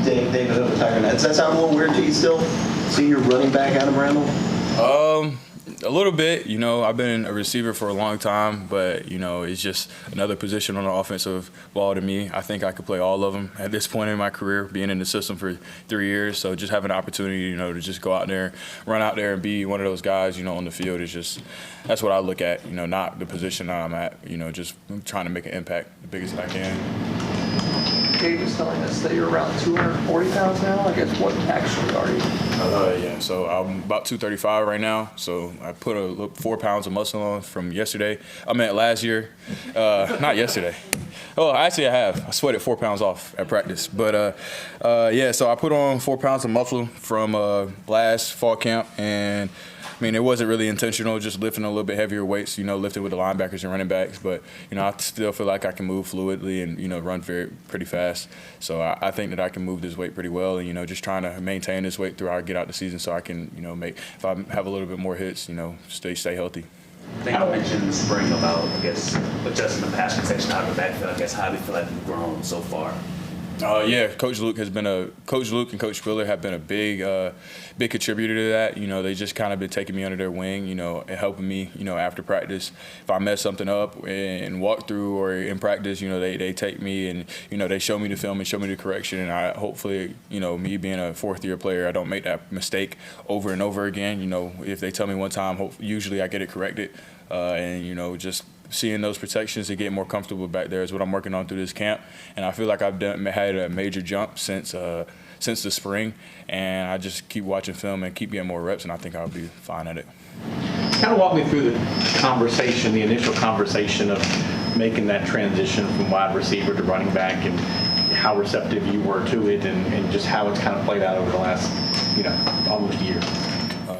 David over Tiger. Does that sound a little weird to you still? Seeing your running back Adam Randall? A little bit. I've been a receiver for a long time, but, it's just another position on the offensive ball to me. I think I could play all of them at this point in my career, being in the system for 3 years. So just having an opportunity, to just go out there, run out there and be one of those guys, on the field is just, that's what I look at, not the position that I'm at, just trying to make an impact the biggest I can. Gabe was telling us that you're around 240 pounds now. I guess what actually are you? Yeah, so I'm about 235 right now. So I put 4 pounds of muscle on from yesterday. I meant last year, not yesterday. Oh, actually I have. I sweated 4 pounds off at practice. But yeah, so I put on 4 pounds of muscle from last fall camp, and it wasn't really intentional, just lifting a little bit heavier weights, lifting with the linebackers and running backs. But, I still feel like I can move fluidly and, run pretty fast. So I think that I can move this weight pretty well and, just trying to maintain this weight throughout get out the season so I can, if I have a little bit more hits, stay healthy. I think I mentioned in the spring about, adjusting the pass protection out of the backfield. How do you feel like you've grown so far? Yeah, Coach Luke and Coach Spiller have been a big contributor to that. They just kind of been taking me under their wing, and helping me, after practice. If I mess something up in walkthrough or in practice, they take me and, they show me the film and show me the correction. And I hopefully, me being a fourth-year player, I don't make that mistake over and over again. If they tell me one time, usually I get it corrected. And, just seeing those protections and getting more comfortable back there is what I'm working on through this camp. And I feel like I've had a major jump since the spring. And I just keep watching film and keep getting more reps, and I think I'll be fine at it. Kind of walk me through the initial conversation of making that transition from wide receiver to running back, and how receptive you were to it, and just how it's kind of played out over the last, almost year.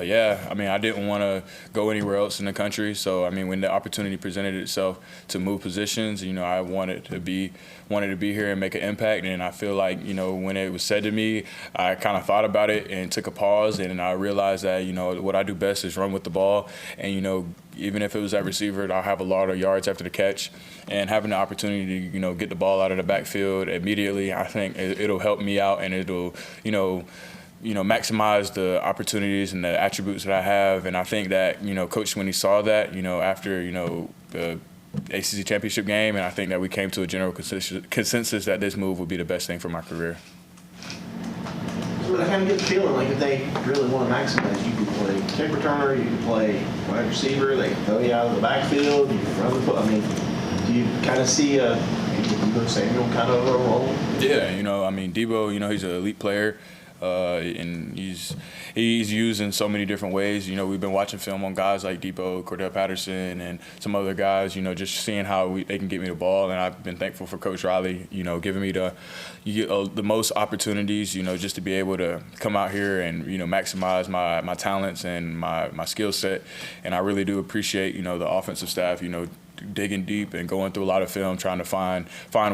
Yeah, I didn't want to go anywhere else in the country. So, when the opportunity presented itself to move positions, I wanted to be here and make an impact. And I feel like, when it was said to me, I kind of thought about it and took a pause. And I realized that, what I do best is run with the ball. And, even if it was at receiver, I'll have a lot of yards after the catch. And having the opportunity to, get the ball out of the backfield immediately, I think it'll help me out, and it'll, maximize the opportunities and the attributes that I have. And I think that, Coach Swinney saw that, after, the ACC championship game. And I think that we came to a general consensus that this move would be the best thing for my career. So I kind of get the feeling like if they really want to maximize, you can play kick returner, you can play wide receiver, they can throw you out of the backfield, you can run the foot. Do you kind of see a Deebo Samuel kind of a role? Yeah, Deebo, he's an elite player. And he's used in so many different ways. We've been watching film on guys like Depot, Cordell Patterson, and some other guys, just seeing how they can get me the ball. And I've been thankful for Coach Riley, giving me the most opportunities, just to be able to come out here and, maximize my talents and my skill set. And I really do appreciate, the offensive staff, digging deep and going through a lot of film, trying to find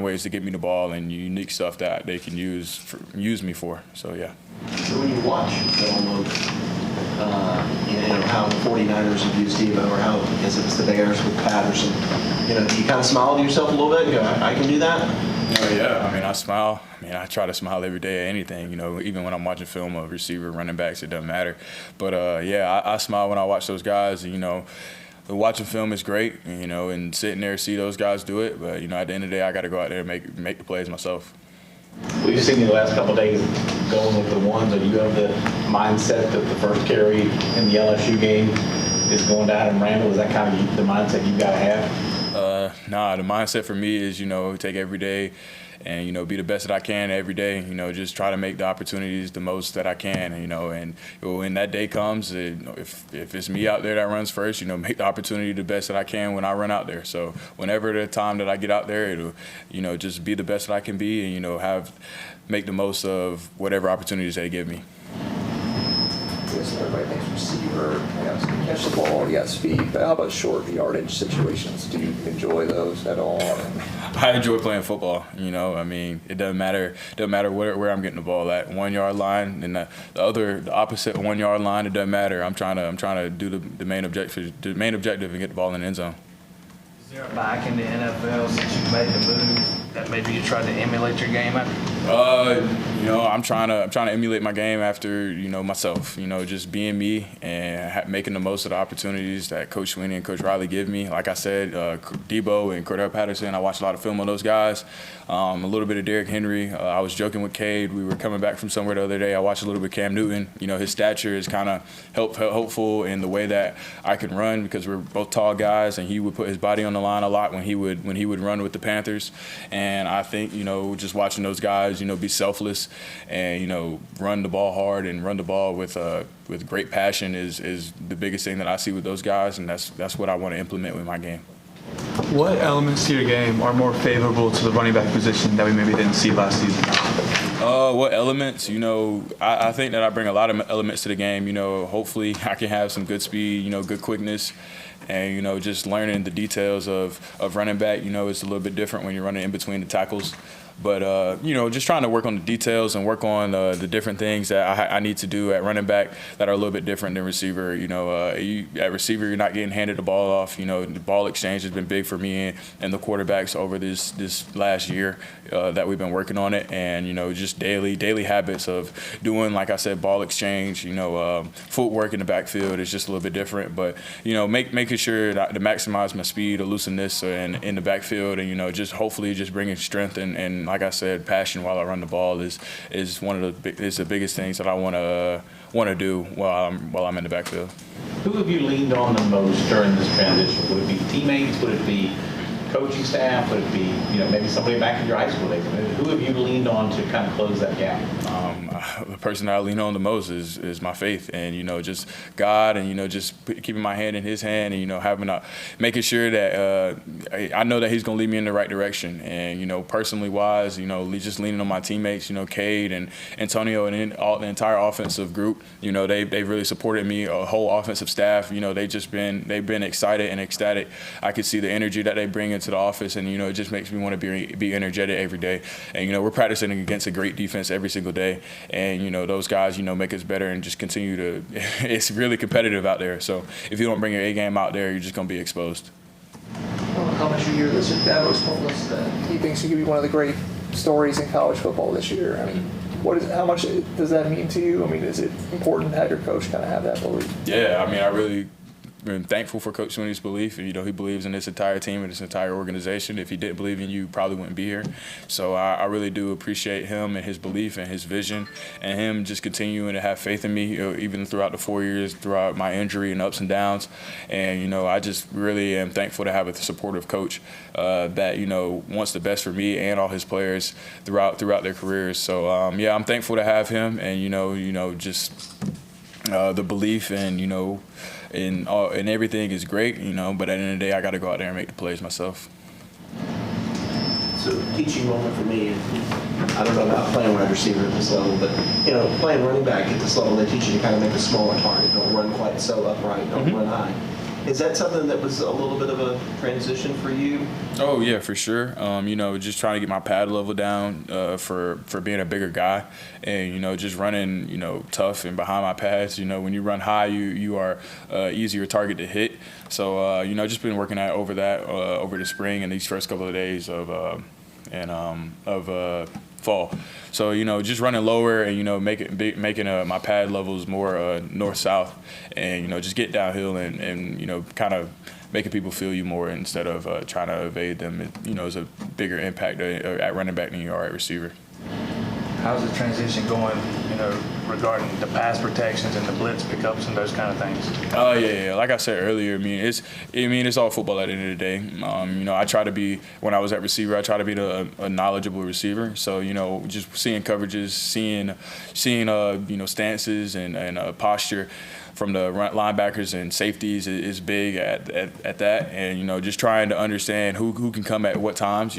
ways to get me the ball and unique stuff that they can use me for. So, yeah. So when you watch film of, how the 49ers have used Deebo, or how, I guess it was the Bears with Patterson, do you kind of smile to yourself a little bit and go, I can do that? Yeah, I smile. I try to smile every day at anything, even when I'm watching film of receiver, running backs, it doesn't matter. But, I smile when I watch those guys, watching film is great, and sitting there see those guys do it. But, at the end of the day, I got to go out there and make the plays myself. We've seen you the last couple of days going with the ones. Do you have the mindset that the first carry in the LSU game is going to Adam Randall? Is that kind of the mindset you've got to have? Nah, the mindset for me is, take every day and, be the best that I can every day, just try to make the opportunities the most that I can, and when that day comes, if it's me out there that runs first, make the opportunity the best that I can when I run out there. So whenever the time that I get out there, it'll, just be the best that I can be and, make the most of whatever opportunities they give me. Everybody thinks receiver, you can catch the ball, you got speed, but how about short yardage situations? Do you enjoy those at all? I enjoy playing football, it doesn't matter where I'm getting the ball at. 1 yard line and the opposite 1 yard line, it doesn't matter. I'm trying to do the main objective and get the ball in the end zone. Is there a back in the NFL since you made the move that maybe you tried to emulate your game after? I'm trying to emulate my game after, myself, just being me and making the most of the opportunities that Coach Swinney and Coach Riley give me. Like I said, Debo and Cordell Patterson, I watched a lot of film on those guys. A little bit of Derrick Henry. I was joking with Cade. We were coming back from somewhere the other day. I watched a little bit of Cam Newton. His stature is kind of helpful in the way that I can run because we're both tall guys, and he would put his body on the line a lot when he would run with the Panthers. And I think, just watching those guys, be selfless and, run the ball hard and run the ball with great passion is the biggest thing that I see with those guys, and that's what I want to implement with my game. What elements to your game are more favorable to the running back position that we maybe didn't see last season? What elements? I think that I bring a lot of elements to the game. Hopefully I can have some good speed, good quickness, and, just learning the details of running back. It's a little bit different when you're running in between the tackles. But, just trying to work on the details and work on the different things that I need to do at running back that are a little bit different than receiver. At receiver, you're not getting handed the ball off. The ball exchange has been big for me and the quarterbacks over this last year that we've been working on it. And, just daily habits of doing, like I said, ball exchange, footwork in the backfield is just a little bit different. But, making sure to maximize my speed, elusiveness in the backfield and, just hopefully just bringing strength and like I said, passion while I run the ball is the biggest things that I want to do while I'm in the backfield. Who have you leaned on the most during this transition? Would it be teammates? Would it be coaching staff? Would it be maybe somebody back in your high school days? Who have you leaned on to kind of close that gap? The person I lean on the most is my faith, and just God, and just keeping my hand in His hand, and making sure that I know that He's gonna lead me in the right direction, and personally wise, just leaning on my teammates, Cade and Antonio and the entire offensive group. They've really supported me, a whole offensive staff. They've been excited and ecstatic. I could see the energy that they bring into the office, and it just makes me want to be energetic every day. And we're practicing against a great defense every single day, and those guys make us better and just continue to. It's really competitive out there. So if you don't bring your A game out there, you're just gonna be exposed. How much you hear this? Your dad always told us that he thinks you could be one of the great stories in college football this year. I mean, how much does that mean to you? I mean, is it important to have your coach kind of have that belief? Yeah, I mean, I really been thankful for Coach Swinney's belief. He believes in this entire team and this entire organization. If he didn't believe in you probably wouldn't be here. So I really do appreciate him and his belief and his vision, and him just continuing to have faith in me, even throughout the 4 years, throughout my injury and ups and downs. And I just really am thankful to have a supportive coach that wants the best for me and all his players throughout their careers. So I'm thankful to have him, and just the belief and everything is great, but at the end of the day, I got to go out there and make the plays myself. So teaching moment for me, I don't know about playing wide receiver at this level, but playing running back at this level, they teach you to kind of make a smaller target. Don't run quite so upright. Don't run high. Is that something that was a little bit of a transition for you? Oh yeah, for sure. Just trying to get my pad level down for being a bigger guy, and just running tough and behind my pads. When you run high, you are easier target to hit. So just been working over the spring and these first couple of days of fall. So just running lower and making my pad levels more north-south, and just get downhill and kind of making people feel you more instead of trying to evade them. Is a bigger impact at running back than you are at receiver. How's the transition going, regarding the pass protections and the blitz pickups and those kind of things? Yeah. Like I said earlier, it's all football at the end of the day. I try to be, when I was at receiver, I try to be a knowledgeable receiver. So, just seeing coverages, seeing stances and posture from the linebackers and safeties is big at that. And, just trying to understand who can come at what times,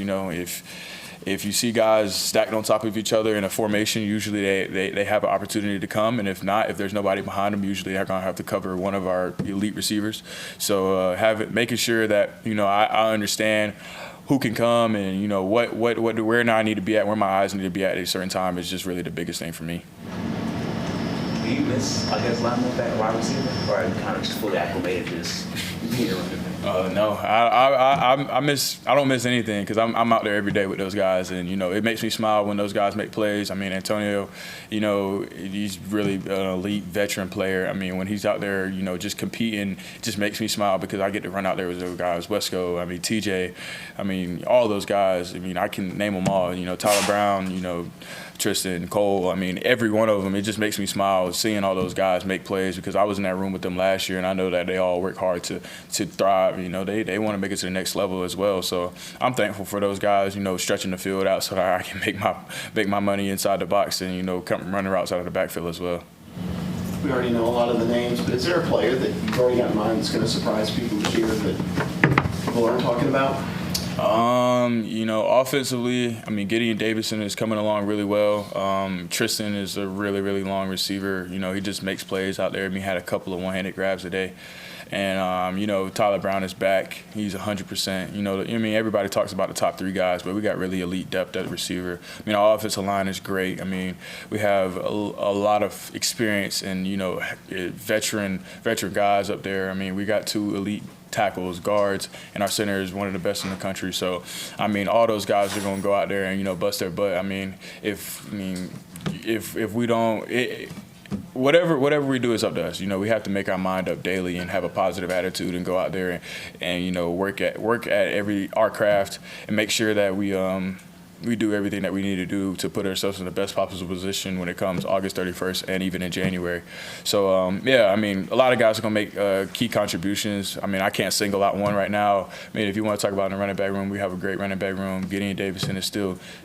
If you see guys stacked on top of each other in a formation, usually they have an opportunity to come, and if not, if there's nobody behind them, usually they're going to have to cover one of our elite receivers. So making sure that I understand who can come and where I need to be at, where my eyes need to be at a certain time is just really the biggest thing for me. Do you miss, linebacker, wide receiver, or are you kind of just fully acclimated to this being a running back? No, I don't miss anything because I'm out there every day with those guys, and it makes me smile when those guys make plays. I mean, Antonio, he's really an elite veteran player. I mean, when he's out there, just competing, it just makes me smile because I get to run out there with those guys. Wesco, I mean, TJ, I mean, all those guys. I mean, I can name them all. Tyler Brown, Tristan, Cole, I mean, every one of them, it just makes me smile seeing all those guys make plays because I was in that room with them last year, and I know that they all work hard to thrive. They want to make it to the next level as well. So I'm thankful for those guys, stretching the field out so that I can make my money inside the box and, come running routes out of the backfield as well. We already know a lot of the names, but is there a player that you've already got in mind that's going to surprise people this year that people aren't talking about? Offensively, I mean, Gideon Davison is coming along really well. Tristan is a really, really long receiver. He just makes plays out there. I mean, he had a couple of one-handed grabs today. And, Tyler Brown is back. He's 100%. Everybody talks about the top three guys, but we got really elite depth at receiver. I mean, our offensive line is great. I mean, we have a lot of experience and, veteran guys up there. I mean, we got 2 elite tackles, guards, and our center is one of the best in the country. So, I mean, all those guys are going to go out there and, bust their butt. I mean, if we don't whatever we do is up to us. We have to make our mind up daily and have a positive attitude and go out there and work at our craft and make sure that we do everything that we need to do to put ourselves in the best possible position when it comes August 31st and even in January. So, I mean, a lot of guys are going to make key contributions. I mean, I can't single out one right now. I mean, if you want to talk about in the running back room, we have a great running back room. Gideon Davison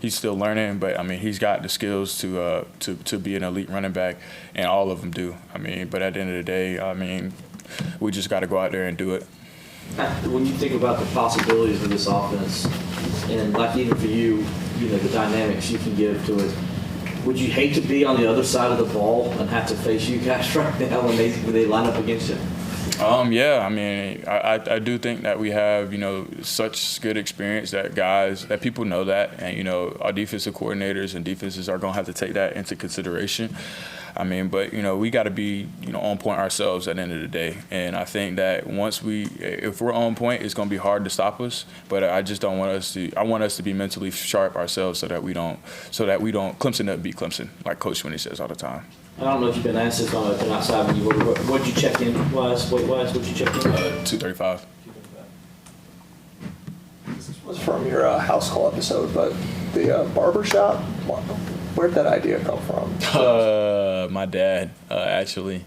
he's still learning, but, I mean, he's got the skills to be an elite running back, and all of them do. I mean, but at the end of the day, I mean, we just got to go out there and do it. When you think about the possibilities of this offense, and like even for you, the dynamics you can give to it, would you hate to be on the other side of the ball and have to face you guys right now when they line up against you? Yeah, I mean, I do think that we have, such good experience that people know that, and, our defensive coordinators and defenses are going to have to take that into consideration. I mean, but, we got to be, on point ourselves at the end of the day. And I think that if we're on point, it's going to be hard to stop us. But I just don't want us to. I want us to be mentally sharp ourselves so that we don't Clemson doesn't beat Clemson, like Coach Swinney says all the time. I don't know if you've been asked this on outside when you were. What'd you check in weight-wise? What'd you check in? 235. This was from your house call episode, but the barber shop, where'd that idea come from? My dad, actually.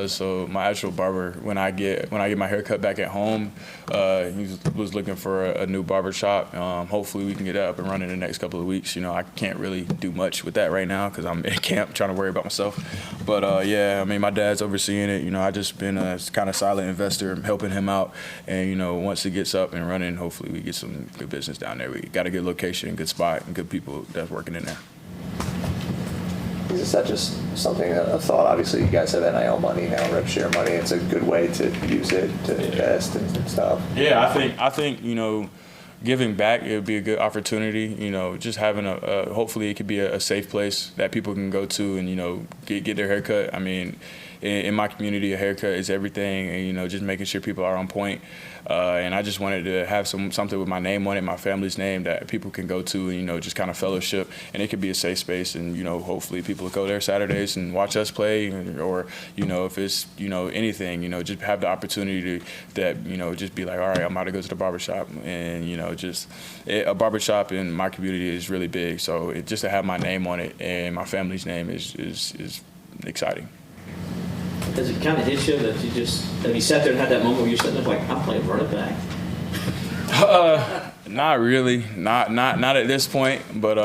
So my actual barber, when I get my hair cut back at home, he was looking for a new barber shop. Hopefully we can get that up and running in the next couple of weeks. I can't really do much with that right now because I'm in camp trying to worry about myself. But yeah, I mean, my dad's overseeing it. I just been a kind of silent investor, helping him out. And once it gets up and running, hopefully we get some good business down there. We got a good location, good spot, and good people that's working in there. Is that just something, a thought? Obviously, you guys have NIL money now, rev share money. It's a good way to use it to invest and stuff. Yeah, I think giving back, it would be a good opportunity. Just having hopefully it could be a safe place that people can go to and get their haircut. I mean, in my community, a haircut is everything, and just making sure people are on point. And I just wanted to have something with my name on it, my family's name, that people can go to and just kind of fellowship, and it could be a safe space. And hopefully people will go there Saturdays and watch us play, or if it's anything, just have the opportunity to just be like, all right, I'm about to go to the barbershop, and a barbershop in my community is really big. So just to have my name on it and my family's name is exciting. Does it kind of hit you that have you sat there and had that moment where you're sitting there like, I'm playing running back? Not really, not at this point, but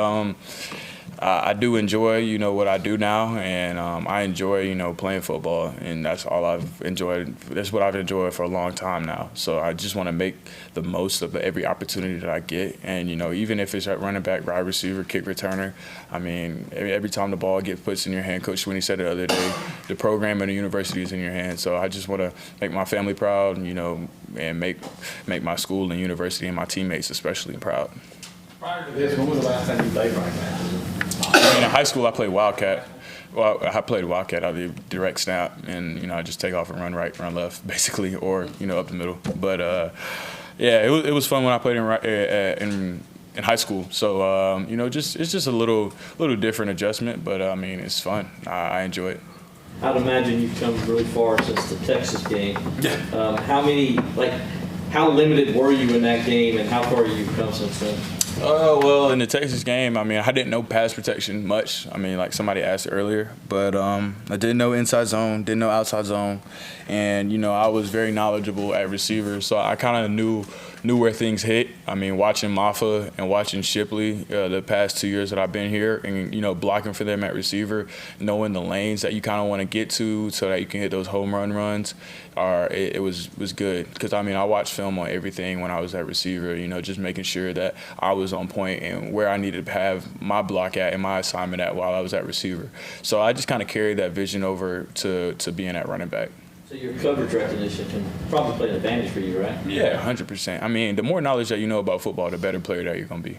I do enjoy, what I do now, and I enjoy, playing football, and that's all I've enjoyed. That's what I've enjoyed for a long time now. So I just want to make the most of every opportunity that I get, and even if it's at running back, wide receiver, kick returner. I mean, every time the ball gets put in your hand, Coach Swinney said the other day, the program and the university is in your hand. So I just want to make my family proud, and make my school and university and my teammates especially proud. Prior to this, when was the last time you played running back? I mean, in high school, I played Wildcat. Well, I played Wildcat out of the direct snap, and, you know, I just take off and run right, run left, basically, or, you know, up the middle. But, yeah, it was fun when I played in high school. So, you know, it's just a little different adjustment, but, I mean, it's fun. I enjoy it. I'd imagine you've come really far since the Texas game. How limited were you in that game, and how far you've come since then? Well, in the Texas game, I mean, I didn't know pass protection much. I mean, like somebody asked earlier, but I didn't know inside zone, didn't know outside zone, and, you know, I was very knowledgeable at receiver, so I kind of knew where things hit. I mean, watching Maffa and watching Shipley the past 2 years that I've been here, and, you know, blocking for them at receiver, knowing the lanes that you kind of want to get to so that you can hit those home run runs, it was good. Because, I mean, I watched film on everything when I was at receiver, you know, just making sure that I was on point and where I needed to have my block at and my assignment at while I was at receiver. So I just kind of carried that vision over to being at running back. So your coverage recognition can probably play an advantage for you, right? Yeah, 100%. I mean, the more knowledge that you know about football, the better player that you're going to be.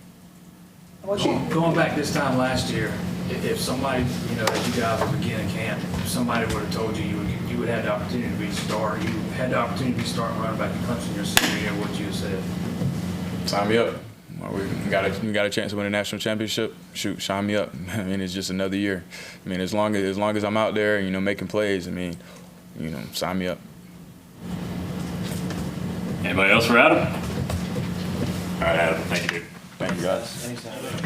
Going back this time last year, if somebody, you know, as you guys were beginning camp, if somebody would have told you you would have the opportunity to be starting, you had the opportunity to be starting running back in Clemson your senior year, what you have said? Sign me up. Well, we got a chance to win a national championship. Shoot, sign me up. I mean, it's just another year. I mean, as long as I'm out there, you know, making plays, I mean, you know, sign me up. Anybody else for Adam? All right, Adam. Thank you, dude. Thank you, guys. Thanks, Adam.